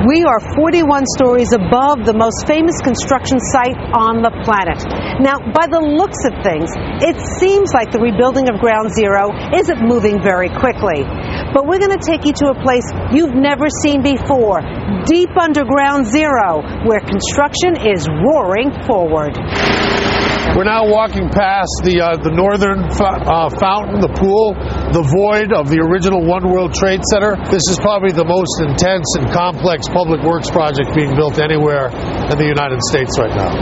We are 41 stories above the most famous construction site on the planet. Now, by the looks of things, it seems like the rebuilding of Ground Zero isn't moving very quickly. But we're going to take you to a place you've never seen before, deep under Ground Zero, where construction is roaring forward. We're now walking past the northern fountain, the pool, the void of the original One World Trade Center. This is probably the most intense and complex public works project being built anywhere in the United States right now.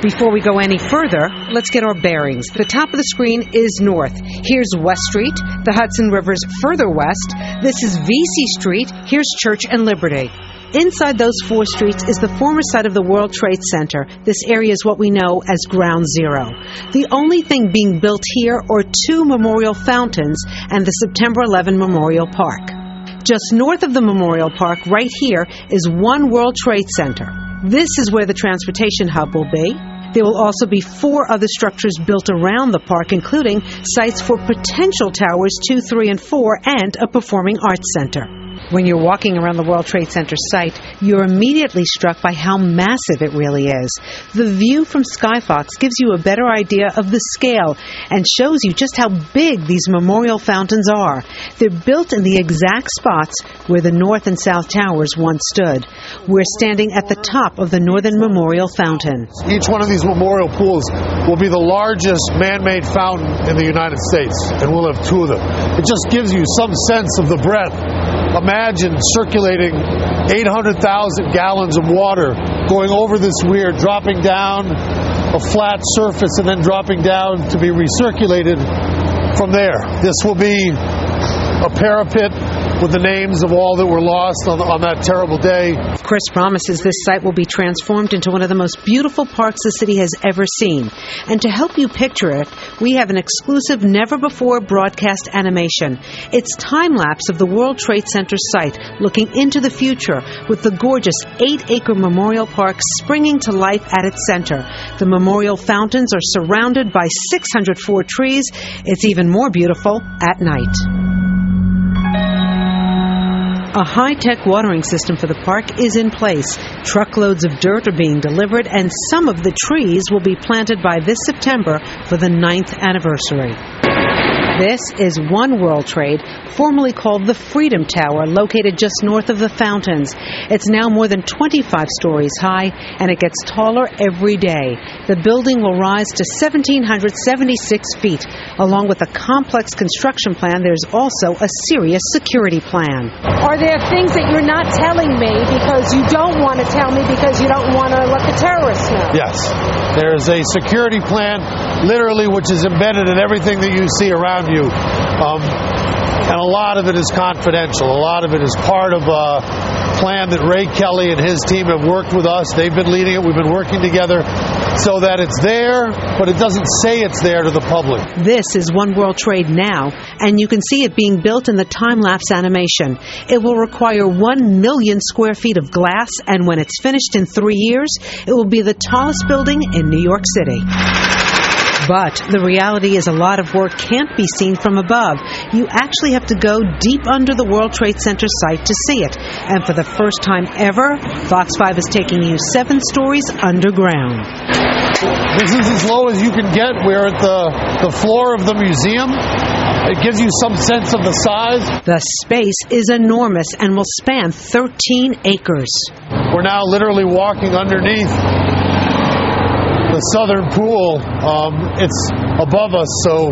Before we go any further, let's get our bearings. The top of the screen is north. Here's West Street, the Hudson River's further west. This is VC Street. Here's Church and Liberty. Inside those four streets is the former site of the World Trade Center. This area is what we know as Ground Zero. The only thing being built here are two memorial fountains and the September 11 Memorial Park. Just north of the Memorial Park, right here, is One World Trade Center. This is where the transportation hub will be. There will also be four other structures built around the park, including sites for potential towers 2, 3, and 4, and a performing arts center. When you're walking around the World Trade Center site, you're immediately struck by how massive it really is. The view from Skyfox gives you a better idea of the scale and shows you just how big these memorial fountains are. They're built in the exact spots where the North and South Towers once stood. We're standing at the top of the Northern Memorial Fountain. Each one of these memorial pools will be the largest man-made fountain in the United States, and we'll have two of them. It just gives you some sense of the breadth. Imagine circulating 800,000 gallons of water going over this weir, dropping down a flat surface and then dropping down to be recirculated from there. This will be a parapet with the names of all that were lost on that terrible day. Chris promises this site will be transformed into one of the most beautiful parks the city has ever seen. And to help you picture it, we have an exclusive never-before broadcast animation. It's time-lapse of the World Trade Center site looking into the future with the gorgeous 8-acre memorial park springing to life at its center. The memorial fountains are surrounded by 604 trees. It's even more beautiful at night. A high-tech watering system for the park is in place. Truckloads of dirt are being delivered, and some of the trees will be planted by this September for the 9th anniversary. This is One World Trade, formerly called the Freedom Tower, located just north of the fountains. It's now more than 25 stories high, and it gets taller every day. The building will rise to 1,776 feet. Along with a complex construction plan, there's also a serious security plan. Are there things that you're not telling me because you don't want to tell me because you don't want to let the terrorists know? Yes. There's a security plan, literally, which is embedded in everything that you see around you. And a lot of it is confidential. A lot of it is part of a plan that Ray Kelly and his team have worked with us. They've been leading it. We've been working together so that it's there, but it doesn't say it's there to the public. This is One World Trade now, and you can see it being built in the time-lapse animation. It will require 1 million square feet of glass, and when it's finished in 3 years, it will be the tallest building in New York City. But the reality is a lot of work can't be seen from above. You actually have to go deep under the World Trade Center site to see it. And for the first time ever, Fox 5 is taking you 7 stories underground. This is as low as you can get. We're at the floor of the museum. It gives you some sense of the size. The space is enormous and will span 13 acres. We're now literally walking underneath the southern pool. It's above us, so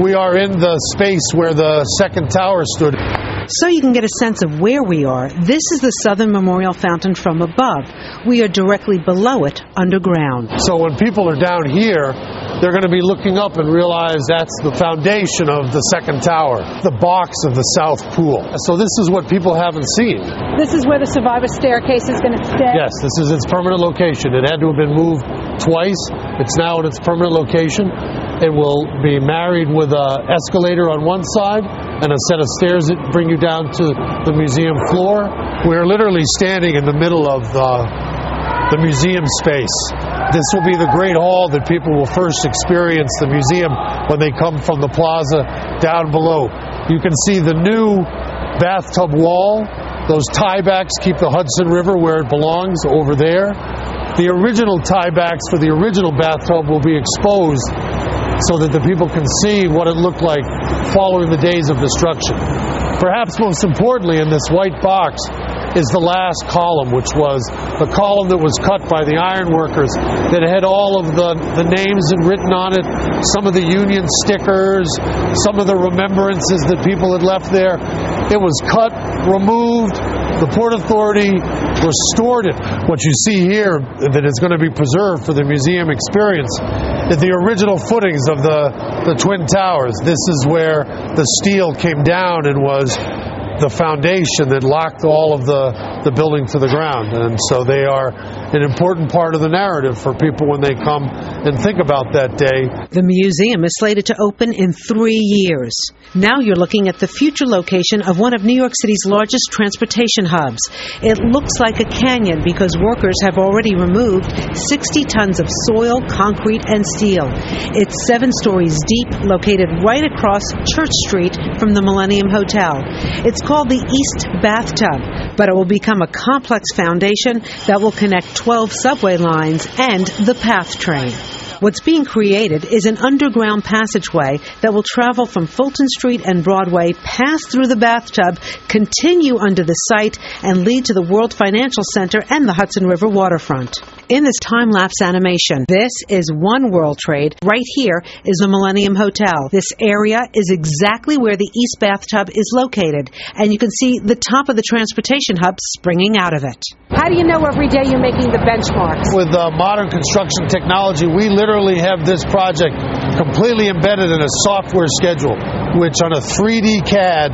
we are in the space where the second tower stood. So you can get a sense of where we are, this is the Southern Memorial Fountain from above. We are directly below it, underground. So when people are down here, they're going to be looking up and realize that's the foundation of the second tower, the box of the South Pool. So this is what people haven't seen. This is where the survivor staircase is going to stay? Yes, this is its permanent location. It had to have been moved twice. It's now in its permanent location. It will be married with an escalator on one side and a set of stairs that bring you down to the museum floor. We're literally standing in the middle of the museum space. This will be the great hall that people will first experience the museum when they come from the plaza down below. You can see the new bathtub wall Those tiebacks keep the Hudson River where it belongs, over there. The original tiebacks for the original bathtub will be exposed so that the people can see what it looked like following the days of destruction. Perhaps most importantly in this white box is the last column, which was the column that was cut by the iron workers that had all of the names and written on it, some of the Union stickers, some of the remembrances that people had left there. It was cut, removed. The Port Authority restored it. What you see here that is going to be preserved for the museum experience is the original footings of the Twin Towers. This is where the steel came down and was the foundation that locked all of the building to the ground. And so they are an important part of the narrative for people when they come and think about that day. The museum is slated to open in 3 years. Now you're looking at the future location of one of New York City's largest transportation hubs. It looks like a canyon because workers have already removed 60 tons of soil, concrete, and steel. It's 7 stories deep, located right across Church Street from the Millennium Hotel. It's called the East Bathtub, but it will become a complex foundation that will connect 12 subway lines and the PATH train. What's being created is an underground passageway that will travel from Fulton Street and Broadway, pass through the bathtub, continue under the site, and lead to the World Financial Center and the Hudson River waterfront. In this time-lapse animation, this is One World Trade. Right here is the Millennium Hotel. This area is exactly where the East Bathtub is located, and you can see the top of the transportation hub springing out of it. How do you know every day you're making the benchmarks? With modern construction technology, we literally have this project completely embedded in a software schedule, which on a 3D CAD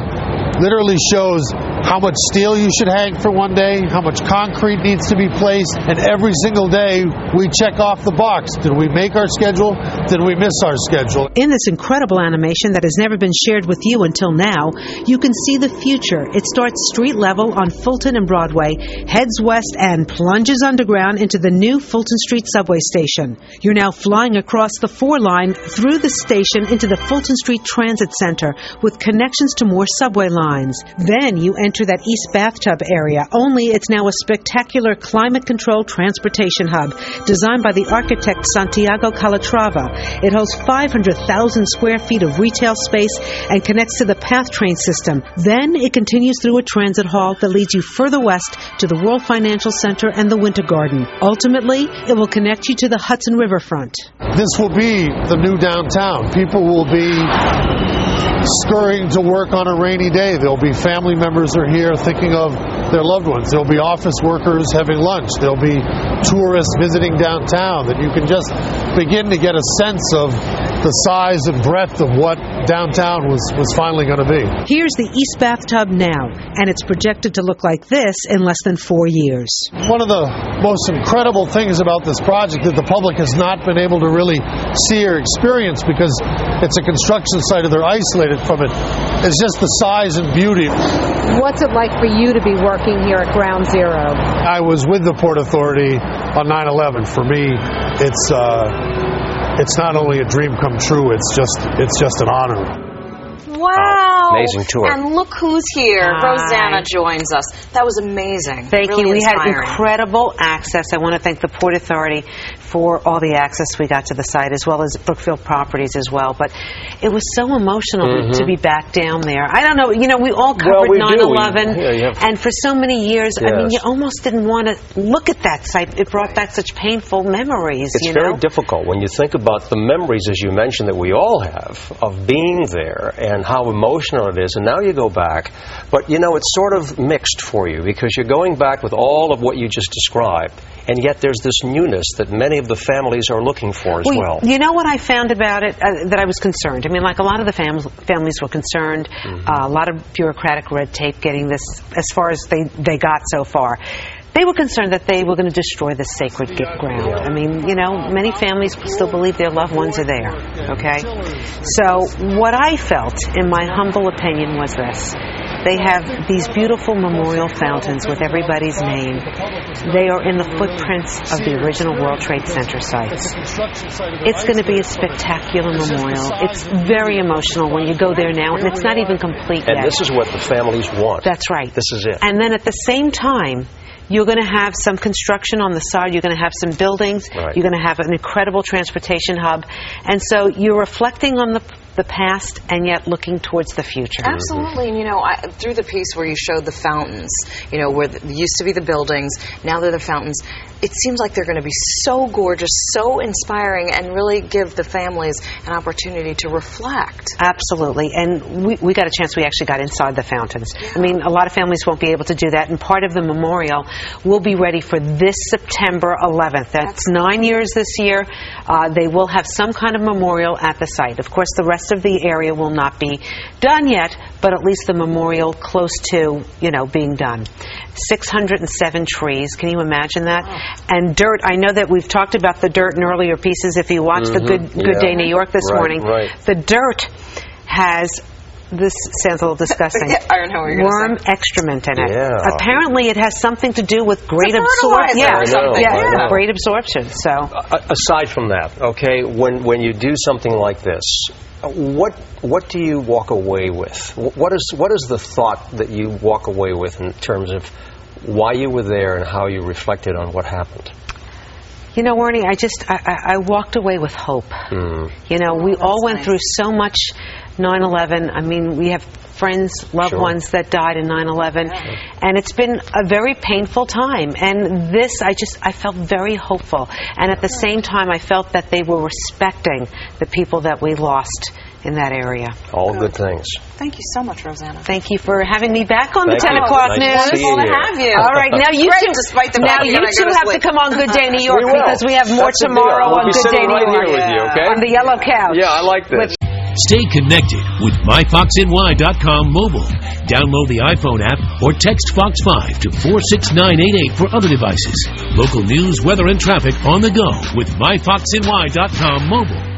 literally shows how much steel you should hang for one day, how much concrete needs to be placed, and every single day we check off the box. Did we make our schedule? Did we miss our schedule? In this incredible animation that has never been shared with you until now, you can see the future. It starts street level on Fulton and Broadway, heads west and plunges underground into the new Fulton Street subway station. You're now flying across the 4 line through the station into the Fulton Street Transit Center with connections to more subway lines. Then you enter that East Bathtub area, only it's now a spectacular climate-controlled transportation hub designed by the architect Santiago Calatrava. It holds 500,000 square feet of retail space and connects to the PATH train system. Then it continues through a transit hall that leads you further west to the World Financial Center and the Winter Garden. Ultimately, it will connect you to the Hudson Riverfront. This will be the new downtown. People will be scurrying to work on a rainy day. There'll be family members who are here thinking of their loved ones. There'll be office workers having lunch. There'll be tourists visiting downtown, that you can just begin to get a sense of the size and breadth of what downtown was finally going to be. Here's the East Bathtub now, and it's projected to look like this in less than 4 years. One of the most incredible things about this project that the public has not been able to really see or experience because it's a construction site and they're isolated from it, is just the size and beauty. What's it like for you to be working here at Ground Zero? I was with the Port Authority on 9/11. For me, it's not only a dream come true, it's just an honor. Wow. Amazing tour. And look who's here. Hi. Rosanna joins us. That was amazing. Thank really you. We had inspiring. incredible access. I want to thank the Port Authority for all the access we got to the site, as well as Brookfield Properties as well. But it was so emotional to be back down there. I don't know. You know, we all covered 9/11, and for so many years, I mean, you almost didn't want to look at that site. It brought back such painful memories. It's very difficult when you think about the memories, as you mentioned, that we all have of being there and how emotional it is. And now you go back, but you know, it's sort of mixed for you because you're going back with all of what you just described, and yet there's this newness that many of the families are looking for as well. You know what I found about it? That I was concerned. I mean, like a lot of the families were concerned, a lot of bureaucratic red tape getting this as far as they got so far. They were concerned that they were going to destroy the sacred ground. I mean, you know, many families still believe their loved ones are there, okay? So what I felt, in my humble opinion, was this. They have these beautiful memorial fountains with everybody's name. They are in the footprints of the original World Trade Center sites. It's going to be a spectacular memorial. It's very emotional when you go there now, and it's not even complete yet. And this is what the families want. That's right. This is it. And then at the same time, you're going to have some construction on the side. You're going to have some buildings. Right. You're going to have an incredible transportation hub. And so you're reflecting on the past and yet looking towards the future. Absolutely. And, through the piece where you showed the fountains, where used to be the buildings, now they're the fountains, it seems like they're going to be so gorgeous, so inspiring, and really give the families an opportunity to reflect. Absolutely. And we got a chance. We actually got inside the fountains. Yeah. I mean, a lot of families won't be able to do that. And part of the memorial will be ready for this September 11th. That's 9 years this year. They will have some kind of memorial at the site. Of course, the rest of the area will not be done yet, but at least the memorial close to, being done. 607 trees. Can you imagine that? Wow. And dirt. I know that we've talked about the dirt in earlier pieces. If you watched the Good Day New York this morning, the dirt has, this sounds a little disgusting, I don't know what you're worm excrement in it. Yeah. Apparently it has something to do with great absorption. Great absorption. So aside from that, okay, when you do something like this, what do you walk away with? What is the thought that you walk away with in terms of why you were there and how you reflected on what happened? Ernie, I walked away with hope. We all went through so much 9/11. I mean, we have friends, loved ones that died in 9/11, and it's been a very painful time. And this, I felt very hopeful. And at the same time, I felt that they were respecting the people that we lost in that area. All good things. Thank you so much, Rosanna. Thank you for having me back on the 10 o'clock news. Wonderful to have you. All right, now you two, have to come on Good Day New York because we have more tomorrow on Good Day New York. With you, okay? On the yellow couch. Yeah, I like this. Stay connected with myfoxny.com mobile. Download the iPhone app or text Fox 5 to 46988 for other devices. Local news, weather, and traffic on the go with myfoxny.com mobile.